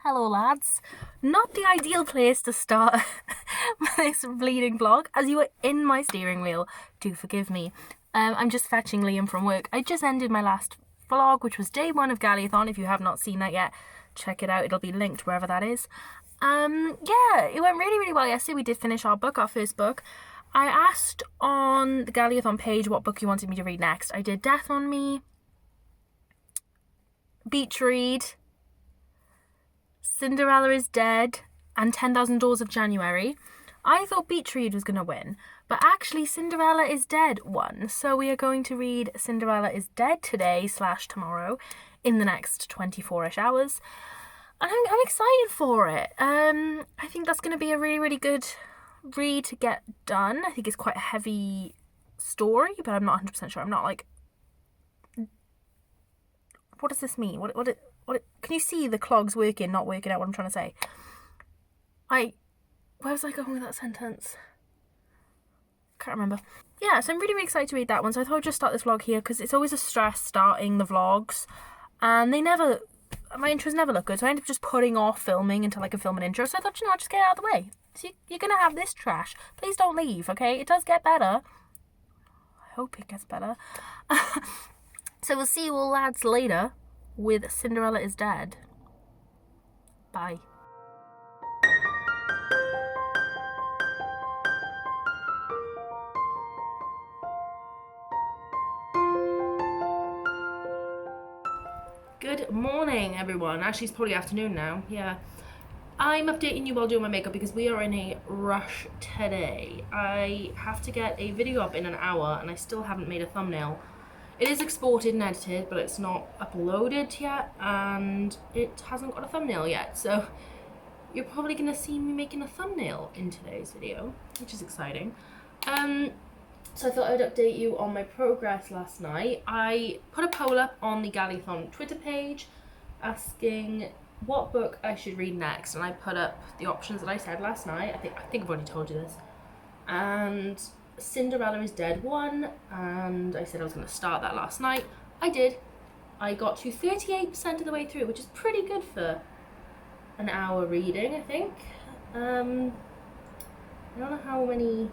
Hello lads. Not the ideal place to start this bleeding vlog, as you were in my steering wheel. Do forgive me. I'm just fetching Liam from work. I just ended my last vlog, which was day 1 of Galleyathon. If you have not seen that yet, check it out. It'll be linked wherever that is. Yeah, it went really well yesterday. We did finish our first book. I asked on the Galleyathon page what book you wanted me to read next. I did Death on Me, Beach Read, Cinderella is Dead, and 10,000 Doors of January. I thought Beach Read was going to win, but actually Cinderella is Dead won. So we are going to read Cinderella is Dead today/tomorrow in the next 24-ish hours. And I'm excited for it. I think that's going to be a really good read to get done. I think it's quite a heavy story, but I'm not 100% sure. I'm not like... What does this mean? What can you see the clogs not working out what I'm trying to say? Where was I going with that sentence? Can't remember. Yeah, so I'm really excited to read that one. So I thought I'd just start this vlog here because it's always a stress starting the vlogs. And my intros never look good. So I end up just putting off filming until I can film an intro. So I thought, I'll just get it out of the way. So you're going to have this trash. Please don't leave, okay? It does get better. I hope it gets better. So we'll see you all lads later with Cinderella is Dead. Bye. Good morning, everyone. Actually, it's probably afternoon now. Yeah. I'm updating you while doing my makeup because we are in a rush today. I have to get a video up in an hour and I still haven't made a thumbnail. It is exported and edited, but it's not uploaded yet, and it hasn't got a thumbnail yet. So you're probably going to see me making a thumbnail in today's video, which is exciting. So I thought I'd update you on my progress last night. I put a poll up on the Galleyathon Twitter page asking what book I should read next, and I put up the options that I said last night. I think I've already told you this. And Cinderella is Dead won, and I said I was going to start that last night. I did. I got to 38% of the way through, which is pretty good for an hour reading, I think. I don't know how many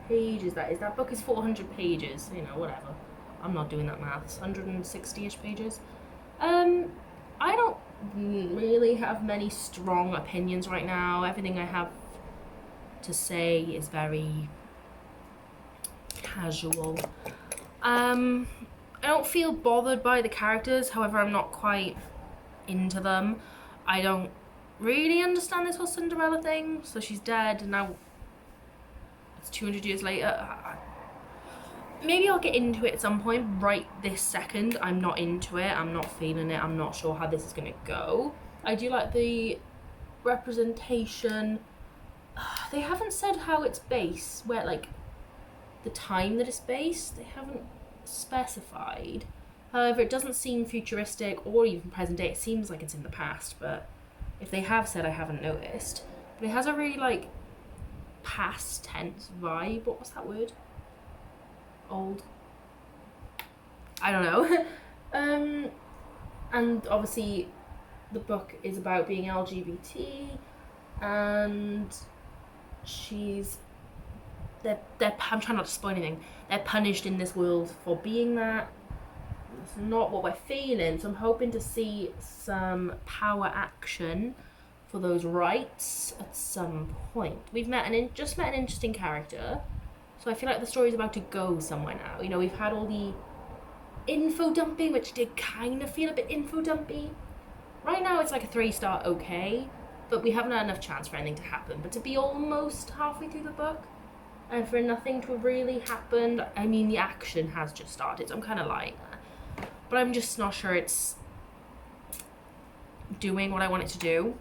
pages that is. That book is 400 pages, whatever. I'm not doing that maths. 160-ish pages. I don't really have many strong opinions right now. Everything I have to say is very casual. I don't feel bothered by the characters, however I'm not quite into them. I don't really understand this whole Cinderella thing. So she's dead and now it's 200 years later. Maybe I'll get into it at some point. Right this second I'm not into it, I'm not feeling it, I'm not sure how this is going to go. I do like the representation. They haven't said how it's based, where like the time that it's based, they haven't specified. However, it doesn't seem futuristic or even present day. It seems like it's in the past, but if they have said, I haven't noticed. But it has a really like past tense vibe. What was that word? Old. I don't know. And obviously the book is about being LGBT, and I'm trying not to spoil anything. They're punished in this world for being that. It's not what we're feeling, so I'm hoping to see some power action for those rights at some point. We've just met an interesting character, so I feel like the story's about to go somewhere now. We've had all the info dumping, which did kind of feel a bit info dumpy. Right now it's like a 3-star okay, but we haven't had enough chance for anything to happen. But to be almost halfway through the book and for nothing to have really happened, I mean, the action has just started, so I'm kind of like that. But I'm just not sure it's doing what I want it to do.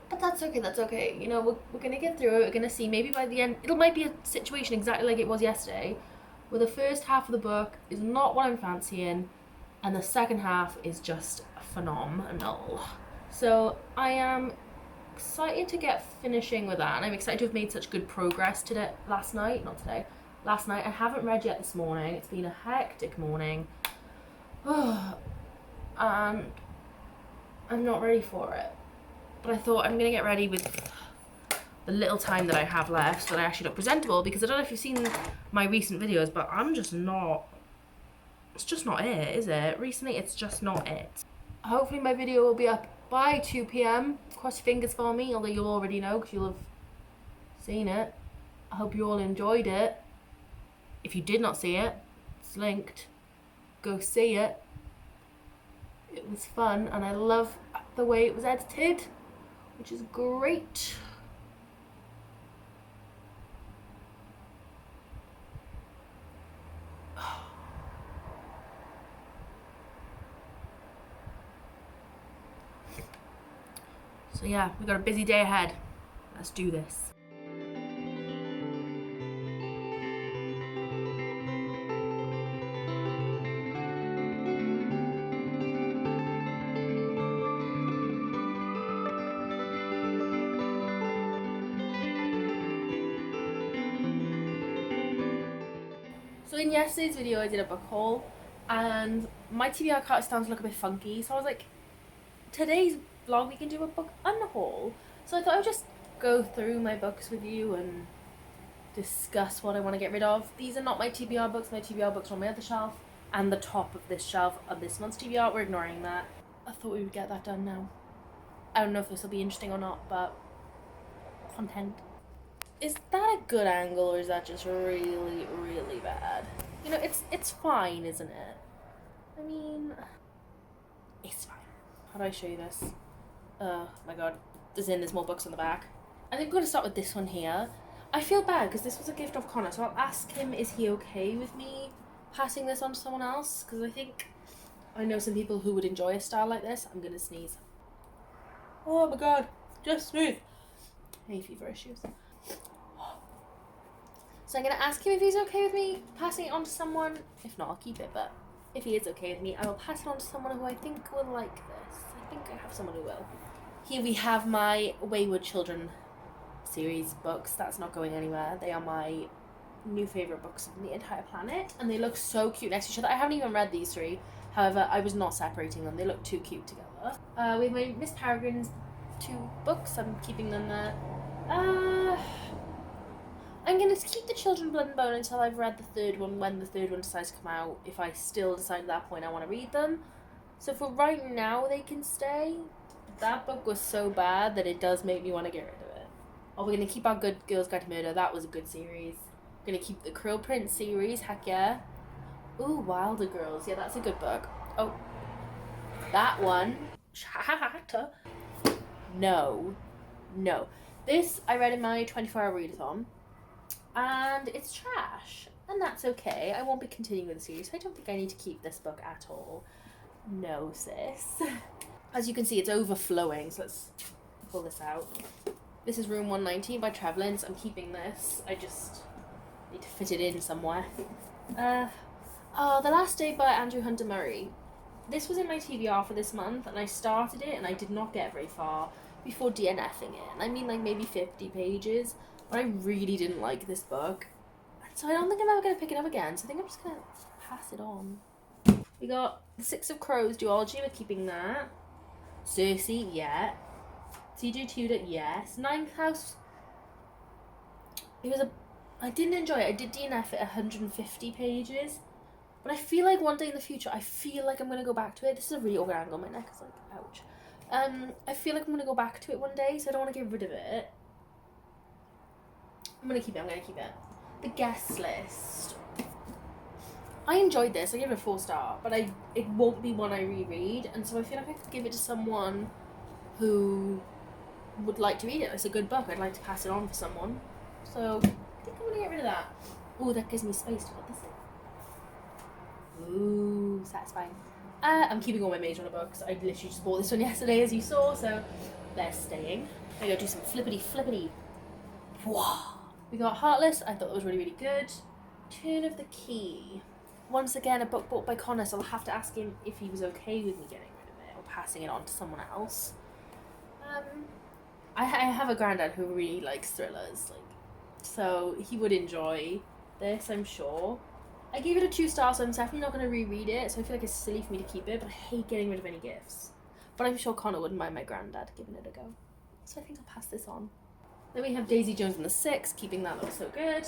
But that's okay. We're going to get through it. We're going to see. Maybe by the end, it might be a situation exactly like it was yesterday, where the first half of the book is not what I'm fancying, and the second half is just phenomenal. So I am excited to get finishing with that, and I'm excited to have made such good progress last night. I haven't read yet this morning. It's been a hectic morning. And I'm not ready for it. But I thought I'm gonna get ready with the little time that I have left so that I actually look presentable, because I don't know if you've seen my recent videos, but I'm just not, it's just not it, is it? Recently, it's just not it. Hopefully my video will be up by 2 p.m. Cross your fingers for me, although you'll already know because you'll have seen it. I hope you all enjoyed it. If you did not see it, it's linked. Go see it. It was fun, and I love the way it was edited, which is great. So yeah, we got a busy day ahead. Let's do this. So in yesterday's video I did a book haul, and my TBR cart is starting to look a bit funky, so I was like, today's vlog we can do a book unhaul. So I thought I would just go through my books with you and discuss what I want to get rid of. These are not my TBR books. My TBR books are on my other shelf and the top of this shelf of this month's TBR. We're ignoring that. I thought we would get that done now. I don't know if this will be interesting or not, but content. Is that a good angle, or is that just really, really bad? You know, it's fine, isn't it? I mean, it's fine. How do I show you this? Oh my god, there's more books on the back. I think I'm going to start with this one here. I feel bad because this was a gift of Connor, so I'll ask him, is he okay with me passing this on to someone else? Because I think I know some people who would enjoy a style like this. I'm going to sneeze. Oh my god, just smooth. Hay fever issues. So I'm going to ask him if he's okay with me passing it on to someone. If not, I'll keep it, but if he is okay with me, I will pass it on to someone who I think will like this. I think I have someone who will. Here we have my Wayward Children series books. That's not going anywhere. They are my new favourite books on the entire planet, and they look so cute next to each other. I haven't even read these three. However, I was not separating them. They look too cute together. We have my Miss Peregrine's 2 books. I'm keeping them there. I'm going to keep the Children Blood and Bone until I've read the third one, when the third one decides to come out, if I still decide at that point I want to read them. So for right now, they can stay. That book was so bad that it does make me want to get rid of it. Oh, we're going to keep our Good Girls Guide to Murder. That was a good series. We're going to keep the Krill Prince series. Heck yeah. Ooh, Wilder Girls. Yeah, that's a good book. Oh, that one. No. This I read in my 24-hour readathon. And it's trash, and that's okay. I won't be continuing with the series. I don't think I need to keep this book at all. No, sis. As you can see, it's overflowing, so let's pull this out. This is Room 119 by Trevlins. I'm keeping this. I just need to fit it in somewhere. The Last Day by Andrew Hunter Murray. This was in my TBR for this month, and I started it, and I did not get very far before DNFing it. And I mean, like, maybe 50 pages. But I really didn't like this book, so I don't think I'm ever going to pick it up again, so I think I'm just going to pass it on. We got The Six of Crows duology, we're keeping that. Circe, yeah. C.J. Tudor, yes. Ninth House, I didn't enjoy it. I did DNF it 150 pages, but I feel like one day in the future, I feel like I'm going to go back to it. This is a really awkward angle, my neck is like, ouch. I feel like I'm going to go back to it one day, so I don't want to get rid of it. I'm going to keep it. The Guest List. I enjoyed this. I gave it a 4-star, but it won't be one I reread, and so I feel like I could give it to someone who would like to read it. It's a good book. I'd like to pass it on for someone. So I think I'm going to get rid of that. Ooh, that gives me space to put this in. Ooh, satisfying. I'm keeping all my Maze Runner books. I literally just bought this one yesterday, as you saw, so they're staying. I gotta do some flippity. Whoa. We got Heartless. I thought that was really, really good. Turn of the Key. Once again, a book bought by Connor, so I'll have to ask him if he was okay with me getting rid of it or passing it on to someone else. I have a granddad who really likes thrillers, so he would enjoy this, I'm sure. I gave it a 2-star, so I'm definitely not going to reread it, so I feel like it's silly for me to keep it, but I hate getting rid of any gifts. But I'm sure Connor wouldn't mind my granddad giving it a go. So I think I'll pass this on. Then we have Daisy Jones and the Six, keeping that look so good.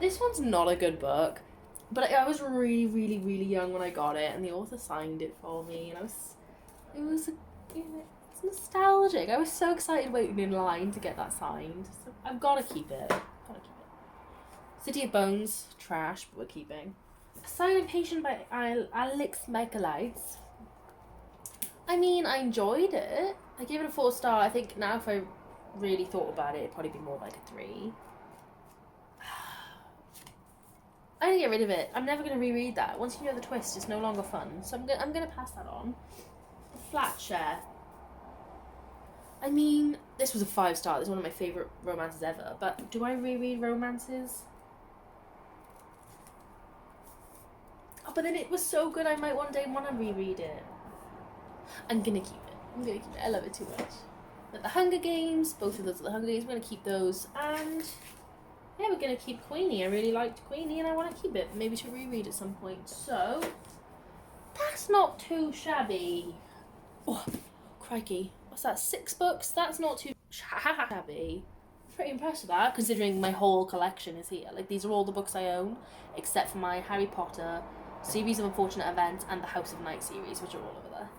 This one's not a good book, but I was really, really, really young when I got it, and the author signed it for me, and it's nostalgic. I was so excited waiting in line to get that signed. So I've got to keep it. City of Bones, trash, but we're keeping. Silent Patient by Alex Michaelides. I mean, I enjoyed it. I gave it a 4-star. I think now if I really thought about it, it'd probably be more like a 3. I'm gonna get rid of it. I'm never gonna reread that. Once you know the twist, it's no longer fun. So I'm gonna pass that on. The Flat Share. I mean, this was a 5-star. This is one of my favourite romances ever. But do I reread romances? Oh, but then it was so good I might one day want to reread it. I'm gonna keep it. I love it too much. But the Hunger Games, both of those are the Hunger Games. I'm gonna keep those. And yeah, we're gonna keep Queenie. I really liked Queenie and I want to keep it. Maybe to reread at some point. So that's not too shabby. Oh, crikey. What's that? 6 books? That's not too shabby. Pretty impressed with that, considering my whole collection is here. Like, these are all the books I own, except for my Harry Potter, Series of Unfortunate Events, and the House of Night series, which are all over there.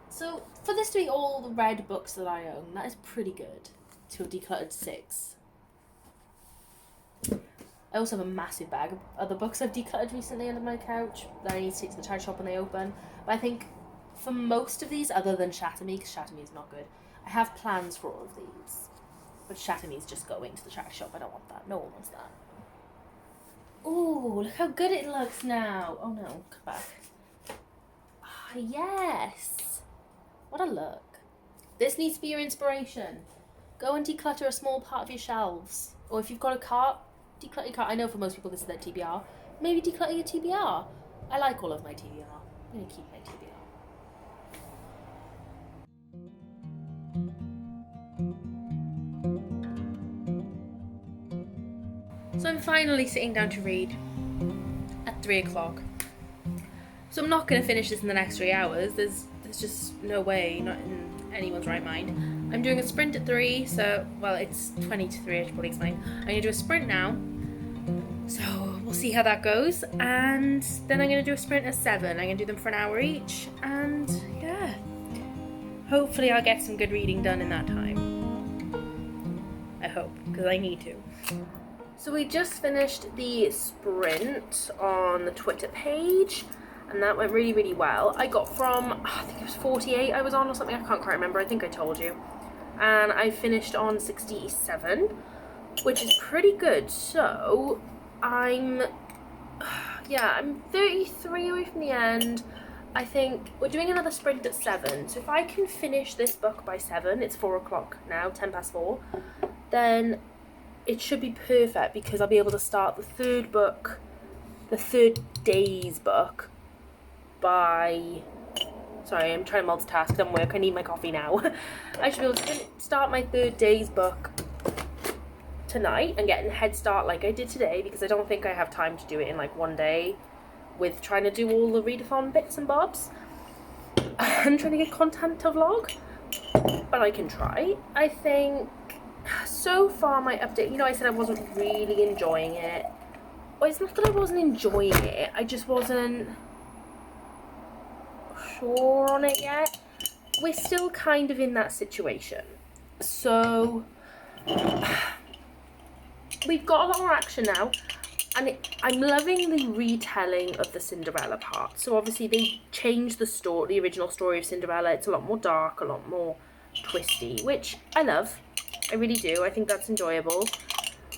So, for this to be all the red books that I own, that is pretty good to have decluttered 6. I also have a massive bag of other books I've decluttered recently under my couch that I need to take to the charity shop when they open. But I think for most of these, other than Shatter Me, because Shatter Me is not good, I have plans for all of these. But Shatter Me is just going to the charity shop. I don't want that. No one wants that. Ooh, look how good it looks now. Oh no, come back. Ah, yes. What a look. This needs to be your inspiration. Go and declutter a small part of your shelves. Or if you've got a cart, declutter your cart. I know for most people this is their TBR. Maybe declutter your TBR. I like all of my TBR. I'm going to keep my TBR. So I'm finally sitting down to read at 3 o'clock. So I'm not going to finish this in the next 3 hours. There's just no way, not in anyone's right mind. I'm doing a sprint at 3, so, well, it's 20 to 3, I should probably explain. I'm going to do a sprint now, so we'll see how that goes. And then I'm going to do a sprint at 7. I'm going to do them for an hour each, and yeah. Hopefully I'll get some good reading done in that time. I hope, because I need to. So we just finished the sprint on the Twitter page, and that went really, really well. I got from, I think it was 48 I was on or something, I can't quite remember, I think I told you. And I finished on 67, which is pretty good. So I'm 33 away from the end. I think we're doing another sprint at 7, so if I can finish this book by 7, it's 4 o'clock now, 10 past 4, then it should be perfect because I'll be able to start the third day's book by, sorry, I'm trying to multitask, it doesn't work, I need my coffee now. I should be able to start my third day's book tonight and get a head start like I did today, because I don't think I have time to do it in like one day with trying to do all the readathon bits and bobs and trying to get content to vlog, but I can try. I think so far my update, you know, I said I wasn't really enjoying it. Well, it's not that I wasn't enjoying it, I just wasn't sure on it yet. We're still kind of in that situation. So we've got a lot more action now, and I'm loving the retelling of the Cinderella part. So obviously they changed the story, the original story of Cinderella. It's a lot more dark, a lot more twisty, which I love. I really do. I think that's enjoyable.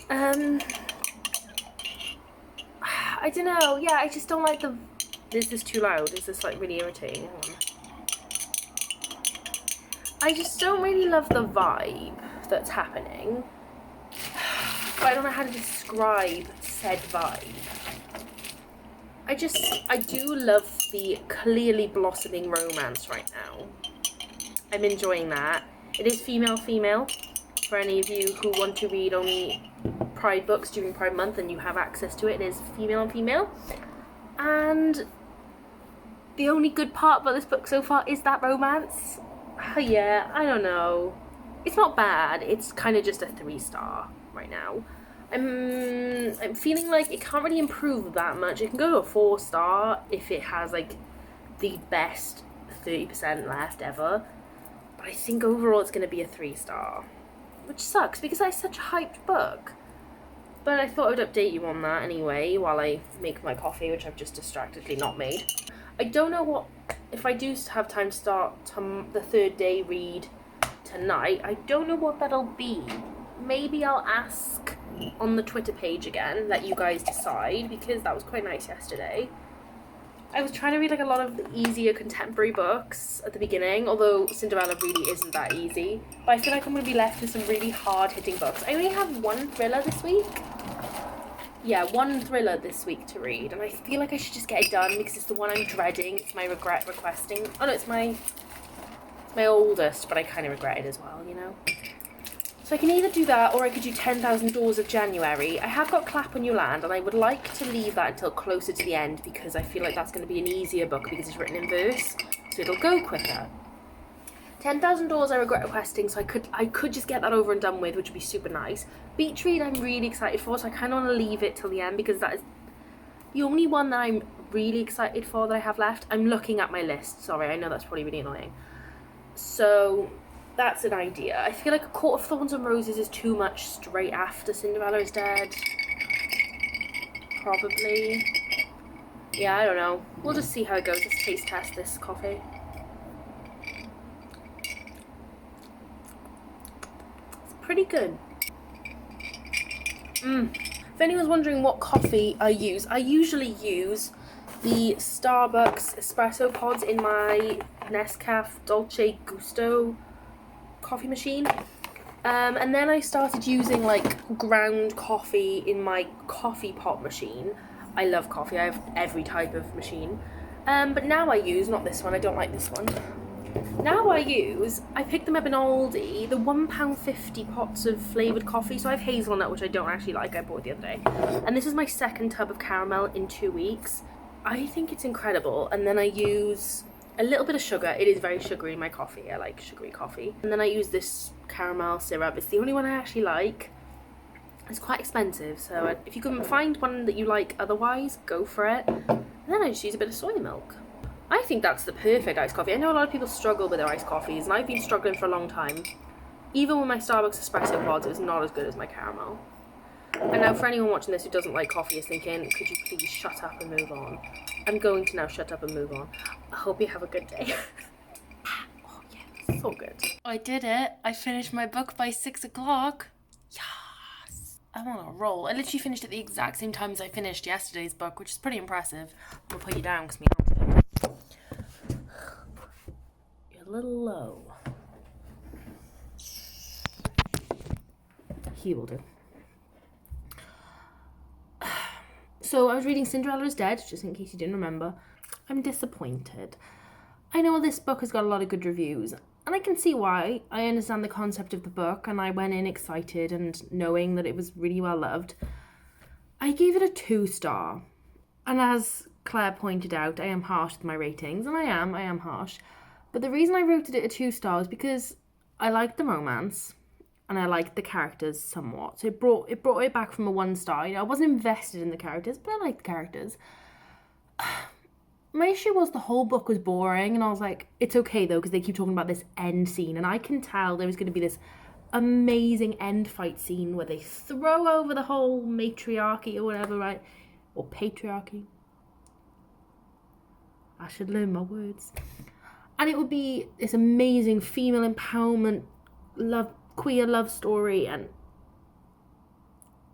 I don't know. Yeah, I just don't like the... Is this too loud? Is this like really irritating? Hang on. I just don't really love the vibe that's happening. But I don't know how to describe said vibe. I do love the clearly blossoming romance right now. I'm enjoying that. It is female. For any of you who want to read only Pride books during Pride Month and you have access to it, it is female on female. And the only good part about this book so far is that romance. Yeah, I don't know. It's not bad. It's kind of just a 3-star right now. I'm feeling like it can't really improve that much. It can go to a 4-star if it has like the best 30% left ever. But I think overall it's going to be a 3-star, which sucks because it's such a hyped book. But I thought I would update you on that anyway while I make my coffee, which I've just distractedly not made. I don't know if I do have time to start the 3rd day read tonight. I don't know what that'll be. Maybe I'll ask on the Twitter page again, let you guys decide, because that was quite nice yesterday. I was trying to read like a lot of the easier contemporary books at the beginning, although Cinderella really isn't that easy. But I feel like I'm going to be left with some really hard-hitting books. I only have one thriller this week. Yeah, one thriller this week to read, and I feel like I should just get it done because it's the one I'm dreading. It's my regret requesting. Oh no, it's my oldest, but I kind of regret it as well, you know? So I can either do that, or I could do 10,000 Doors of January. I have got Clap When You Land, and I would like to leave that until closer to the end, because I feel like that's going to be an easier book because it's written in verse, so it'll go quicker. 10,000 Doors I regret requesting, so I could just get that over and done with, which would be super nice. Beach Read I'm really excited for, so I kind of want to leave it till the end, because that is the only one that I'm really excited for that I have left. I'm looking at my list, sorry, I know that's probably really annoying. So that's an idea. I feel like A Court of Thorns and Roses is too much straight after Cinderella is Dead. Probably. Yeah, I don't know. We'll just see how it goes. Let's taste test this coffee. It's pretty good. If anyone's wondering what coffee I usually use the Starbucks espresso pods in my Nescafe Dolce Gusto coffee machine. And then I started using like ground coffee in my coffee pot machine. I love coffee, I have every type of machine. But now I use, not this one, I don't like this one. Now I picked them up in Aldi, the £1.50 pots of flavoured coffee. So I have hazelnut, which I don't actually like, I bought the other day. And this is my second tub of caramel in 2 weeks. I think it's incredible. And then I use a little bit of sugar. It is very sugary, my coffee. I like sugary coffee. And then I use this caramel syrup. It's the only one I actually like. It's quite expensive, so if you can find one that you like otherwise, go for it. And then I just use a bit of soy milk. I think that's the perfect iced coffee. I know a lot of people struggle with their iced coffees, and I've been struggling for a long time. Even with my Starbucks espresso pods, it was not as good as my caramel. And now for anyone watching this who doesn't like coffee is thinking, could you please shut up and move on? I'm going to now shut up and move on. I hope you have a good day. Oh yeah, so good. I did it. I finished my book by 6 o'clock. Yes. I'm on a roll. I literally finished at the exact same time as I finished yesterday's book, which is pretty impressive. I'll put you down because me you're a little low. He will do. So I was reading Cinderella is Dead, just in case you didn't remember. I'm disappointed. I know this book has got a lot of good reviews, and I can see why. I understand the concept of the book, and I went in excited and knowing that it was really well loved. I gave it a 2-star. And as Claire pointed out, I am harsh with my ratings, and I am harsh. But the reason I rated it a 2-star is because I liked the romance, and I liked the characters somewhat. So it brought it back from a 1-star. You know, I wasn't invested in the characters, but I liked the characters. My issue was the whole book was boring, and I was like, it's okay though, because they keep talking about this end scene, and I can tell there was going to be this amazing end fight scene where they throw over the whole matriarchy or whatever, right? Or patriarchy. I should learn my words. And it would be this amazing female empowerment, queer love story, and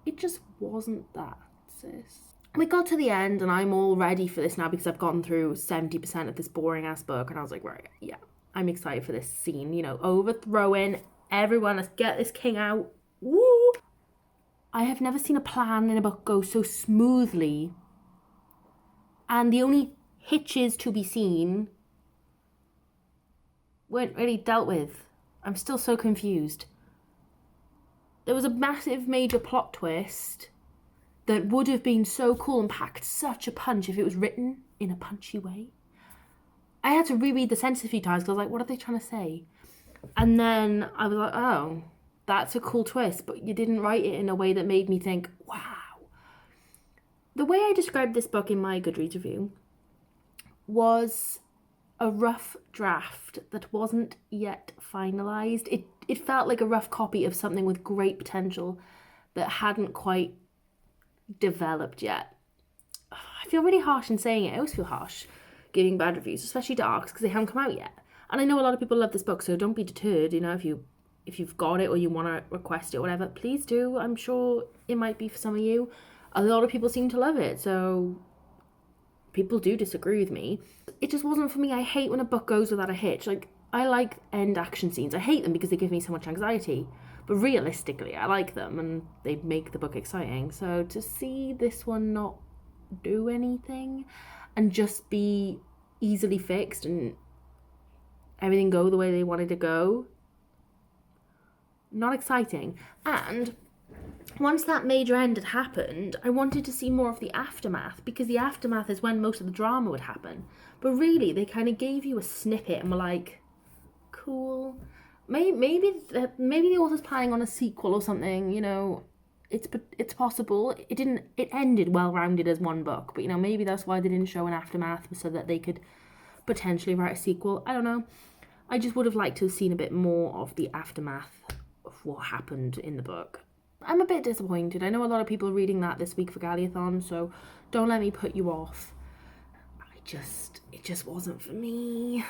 it just wasn't that, sis. We got to the end, and I'm all ready for this now because I've gone through 70% of this boring ass book, and I was like, right, yeah, I'm excited for this scene, you know, overthrowing everyone, let's get this king out, woo! I have never seen a plan in a book go so smoothly, and the only hitches to be seen weren't really dealt with. I'm still so confused. There was a massive major plot twist that would have been so cool and packed such a punch if it was written in a punchy way. I had to reread the sentence a few times because I was like, what are they trying to say? And then I was like, oh, that's a cool twist, but you didn't write it in a way that made me think, wow. The way I described this book in my Goodreads review was a rough draft that wasn't yet finalized. It felt like a rough copy of something with great potential that hadn't quite developed yet. I feel really harsh in saying it. I always feel harsh giving bad reviews, especially to ARCs, because they haven't come out yet. And I know a lot of people love this book, so don't be deterred. You know, if you've got it or you want to request it or whatever, please do. I'm sure it might be for some of you. A lot of people seem to love it, so people do disagree with me. It just wasn't for me. I hate when a book goes without a hitch. Like, I like end action scenes. I hate them because they give me so much anxiety. But realistically, I like them and they make the book exciting. So to see this one not do anything and just be easily fixed and everything go the way they wanted to go, not exciting. And once that major end had happened, I wanted to see more of the aftermath, because the aftermath is when most of the drama would happen. But really, they kind of gave you a snippet and were like, cool. Maybe the author's planning on a sequel or something, you know. It's possible. It ended well-rounded as one book, but, you know, maybe that's why they didn't show an aftermath, so that they could potentially write a sequel. I don't know. I just would have liked to have seen a bit more of the aftermath of what happened in the book. I'm a bit disappointed. I know a lot of people are reading that this week for Galleyathon, so don't let me put you off. It just wasn't for me.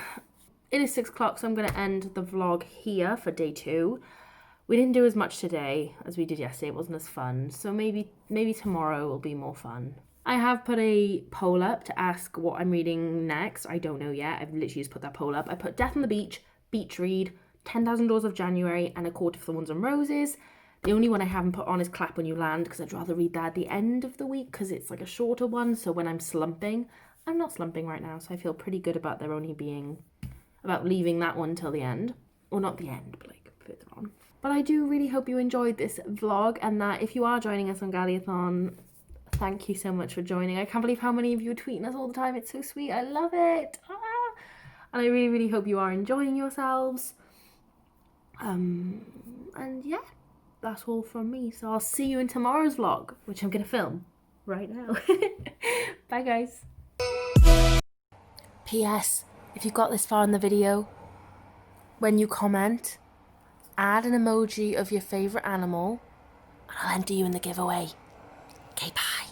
It is 6 o'clock, so I'm going to end the vlog here for day 2. We didn't do as much today as we did yesterday. It wasn't as fun, so maybe tomorrow will be more fun. I have put a poll up to ask what I'm reading next. I don't know yet. I've literally just put that poll up. I put Death on the Beach, Beach Read, 10,000 Doors of January, and A Court of Thorns and Roses. The only one I haven't put on is Clap When You Land, because I'd rather read that at the end of the week, because it's like a shorter one. So when I'm slumping, I'm not slumping right now, so I feel pretty good about about leaving that one till the end. Or not the end, but like further on. But I do really hope you enjoyed this vlog, and that if you are joining us on Galleyathon, thank you so much for joining. I can't believe how many of you are tweeting us all the time. It's so sweet. I love it. And I really, really hope you are enjoying yourselves. And yeah, that's all from me. So I'll see you in tomorrow's vlog, which I'm going to film right now. Bye, guys. P.S. If you got this far in the video, when you comment, add an emoji of your favourite animal, and I'll enter you in the giveaway. Okay, bye.